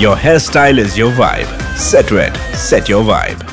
Your hairstyle is your vibe. Set Red, set your vibe.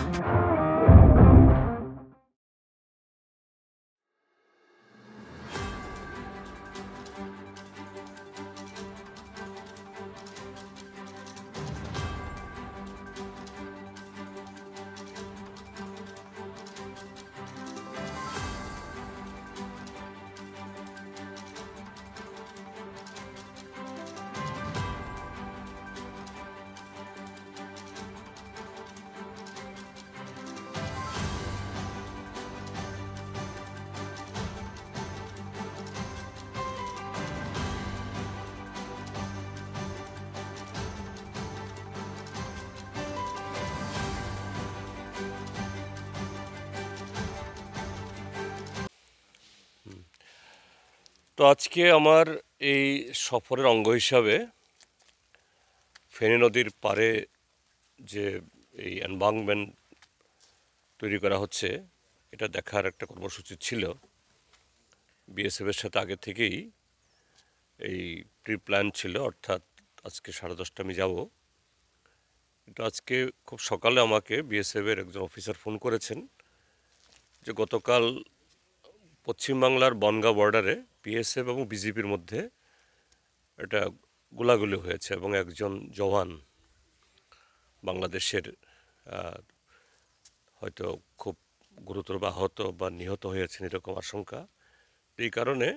তো আজকে আমার এই সফরের অঙ্গ হিসাবে ফেনী নদীর পাড়ে যে এই এনভায়রনমেন্ট তৈরি করা হচ্ছে এটা দেখার একটা কর্মসূচি ছিল। বিএসএফের সাথে আগে থেকেই এই প্রি প্ল্যান ছিল, অর্থাৎ আজকে 10:30 আমি যাব। কিন্তু আজকে খুব সকালে আমাকে বিএসএফের একজন অফিসার ফোন করেছেন যে গতকাল পশ্চিমবাংলার বনগাঁ বর্ডারে বিএসএফ এবং বিজেপির মধ্যে এটা গোলাগুলি হয়েছে এবং একজন জওয়ান বাংলাদেশের হয়তো খুব গুরুতর আহত বা নিহত হয়েছেন এরকম আশঙ্কা। এই কারণে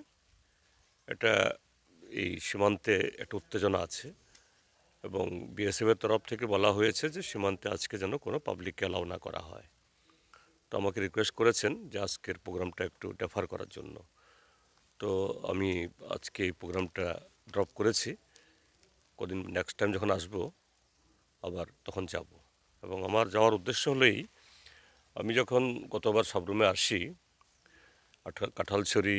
এটা এই সীমান্তে একটা উত্তেজনা আছে এবং বিএসএফের তরফ থেকে বলা হয়েছে যে সীমান্তে আজকে যেন কোনো পাবলিককে অ্যালাউ না করা হয়। তো আমাকে রিকোয়েস্ট করেছেন যে আজকের প্রোগ্রামটা একটু ডেফার করার জন্য। তো আমি আজকে এই প্রোগ্রামটা ড্রপ করেছি। কদিন নেক্সট টাইম যখন আসবো আবার তখন যাব। এবং আমার যাওয়ার উদ্দেশ্য হলেই আমি যখন গতবার সাবরুমে আসি কাঁঠালছড়ি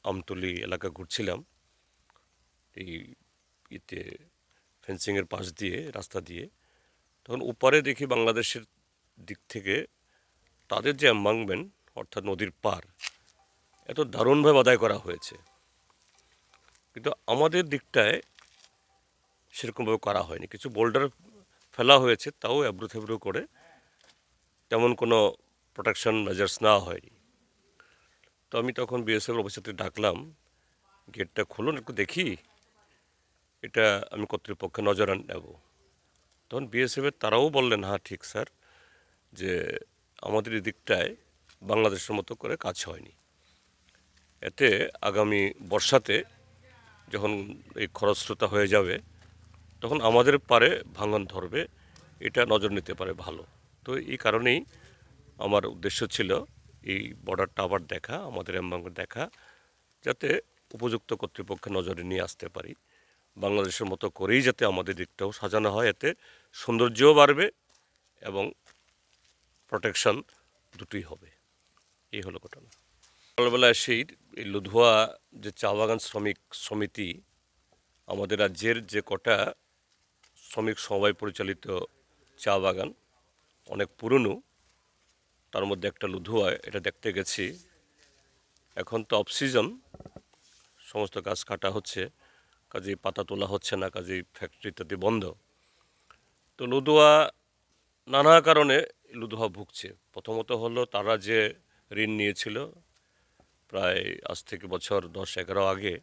আমতলি এলাকা ঘুরছিলাম এই ইতে ফেন্সিংয়ের পাশ দিয়ে রাস্তা দিয়ে, তখন উপরে দেখি বাংলাদেশের দিক থেকে তাদের যে এনভায়রনমেন্ট অর্থাৎ নদীর পার এত দারুণভাবে আদায় করা হয়েছে, কিন্তু আমাদের দিকটায় সেরকমভাবে করা হয়নি। কিছু বোল্ডার ফেলা হয়েছে, তাও এবড়ো থেবড়ো করে, তেমন কোনো প্রোটেকশন মেজার্স নেওয়া হয়নি। তো আমি তখন বিএসএফ অফিসারকে ডাকলাম, গেটটা খুলুন একটু দেখি, এটা আমি কর্তৃপক্ষে নজর নেব। তখন বিএসএফের তারাও বললেন হ্যাঁ ঠিক স্যার, যে আমাদের এই দিকটায় বাংলাদেশের মতো করে কাজ হয়নি। এতে আগামী বর্ষাতে যখন এই খরস্রোতা হয়ে যাবে তখন আমাদের পারে ভাঙন ধরবে, এটা নজর নিতে পারে ভালো। তো এই কারণেই আমার উদ্দেশ্য ছিল এই বর্ডারটা আবার দেখা, আমাদের এনভায়রনমেন্ট দেখা, যাতে উপযুক্ত কর্তৃপক্ষের নজরে নিয়ে আসতে পারি। বাংলাদেশের মতো করেই যাতে আমাদের দিকটাও সাজানো হয়, এতে সৌন্দর্যও বাড়বে এবং প্রোটেকশন দুটোই হবে। এই হলো ঘটনা। সকালবেলায় সেই এই লুধুয়া যে চা বাগান শ্রমিক সমিতি, আমাদের রাজ্যের যে কটা শ্রমিক সমবায় পরিচালিত চা বাগান অনেক পুরনো, তার মধ্যে একটা লুধুয়া, এটা দেখতে গেছি। এখন তো অফ সিজন, সমস্ত গাছ কাটা হচ্ছে, কাজেই পাতা তোলা হচ্ছে না, কাজেই ফ্যাক্টরি ইত্যাদি বন্ধ। তো লুধুয়া নানা কারণে লুধুয়া ভুগছে। প্রথমত হলো তারা যে ঋণ নিয়েছিল প্রায় আজ থেকে বছর 10-11 আগে,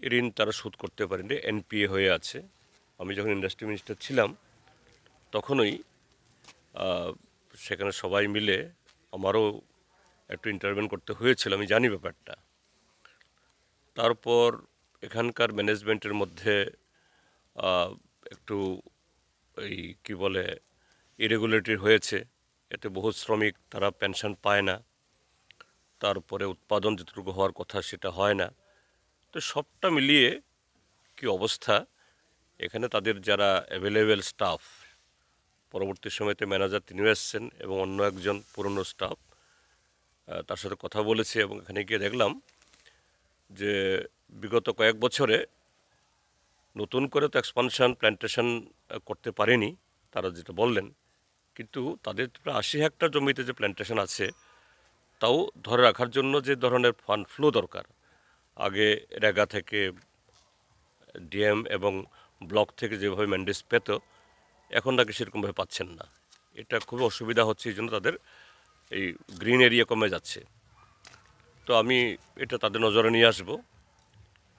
ঋণ তারা শোধ করতে পারেনি, এনপিএ হয়ে আছে। আমি যখন ইন্ডাস্ট্রি মিনিস্টার ছিলাম তখনই সেখানে সবাই মিলে আমারও একটু ইন্টারভেন করতে হয়েছিল, আমি জানি ব্যাপারটা। তারপর এখানকার ম্যানেজমেন্টের মধ্যে একটু এই কি বলে ইরেগুলেটরি হয়েছে, এতে বহু শ্রমিক তারা পেনশন পায় না, তারপরে উৎপাদন যেটুকু হওয়ার কথা সেটা হয় না। তো সবটা মিলিয়ে কি অবস্থা, এখানে তাদের যারা অ্যাভেলেবেল স্টাফ, পরবর্তী সময়তে ম্যানেজার তিনিও এসছেন এবং অন্য একজন পুরনো স্টাফ, তার সাথে কথা বলেছি এবং এখানে গিয়ে দেখলাম যে বিগত কয়েক বছরে নতুন করে তো এক্সপানশন প্ল্যান্টেশন করতে পারেনি তারা, যেটা বললেন, কিন্তু তাদের প্রায় ৮০ হেক্টর জমিতে যে প্ল্যান্টেশন আছে তাও ধরে রাখার জন্য যে ধরনের ফান্ড ফ্লো দরকার, আগে রেগা থেকে ডিএম এবং ব্লক থেকে যেভাবে ম্যান্ডেজ পেত, এখন নাকি সেরকমভাবে পাচ্ছেন না। এটা খুবই অসুবিধা হচ্ছে, এই জন্য তাদের এই গ্রিন এরিয়া কমে যাচ্ছে। তো আমি এটা তাদের নজরে নিয়ে আসব।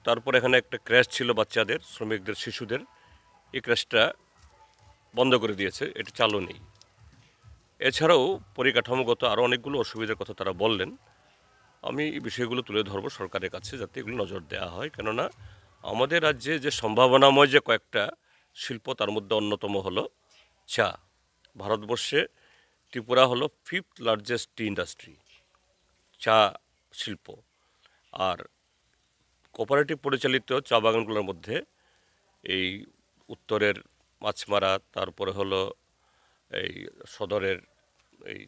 তারপর এখানে একটা ক্র্যাশ ছিল বাচ্চাদের, শ্রমিকদের, শিশুদের, এই ক্র্যাশটা বন্ধ করে দিয়েছে, এটা চালু নেই। এছাড়াও পরিকাঠামোগত আরও অনেকগুলো অসুবিধার কথা তারা বললেন। আমি এই বিষয়গুলো তুলে ধরবো সরকারের কাছে, যাতে এগুলো নজর দেওয়া হয়। কেননা আমাদের রাজ্যে যে সম্ভাবনাময় যে কয়েকটা শিল্প, তার মধ্যে অন্যতম হলো চা। ভারতবর্ষে ত্রিপুরা হলো 5th লার্জেস্ট টি ইন্ডাস্ট্রি, চা শিল্প। আর কোঅপারেটিভ পরিচালিত চা বাগানগুলোর মধ্যে এই উত্তরের মাছমারা, তারপরে হলো এই সদরের এই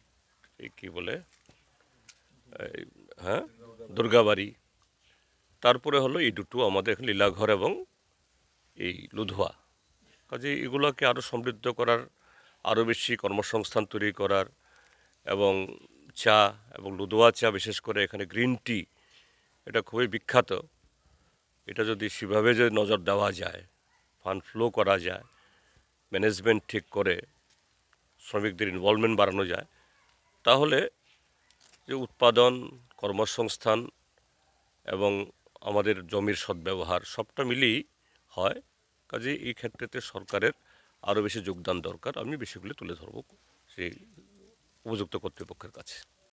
এই কী বলে, হ্যাঁ, দুর্গাবাড়ি, তারপরে হলো এই দুটো আমাদের এখানে লীলাঘর এবং এই লুধুয়া। কাজে এগুলোকে আরও সমৃদ্ধ করার, আরও বেশি কর্মসংস্থান তৈরি করার, এবং চা এবং লুধুয়া চা বিশেষ করে এখানে গ্রিন টি, এটা খুবই বিখ্যাত। এটা যদি সেভাবে যদি নজর দেওয়া যায়, ফান্ড ফ্লো করা যায়, ম্যানেজমেন্ট ঠিক করে শ্রমিকদের ইনভলভমেন্ট বাড়ানো যায়, তাহলে যে উৎপাদন, কর্মসংস্থান এবং আমাদের জমির সদ্ব্যবহার সবটা মিলিয়েই হয়। কাজে এই ক্ষেত্রেতে সরকারের আরও বেশি যোগদান দরকার। আমি বিষয়গুলি তুলে ধরব সেই উপযুক্ত কর্তৃপক্ষের কাছে।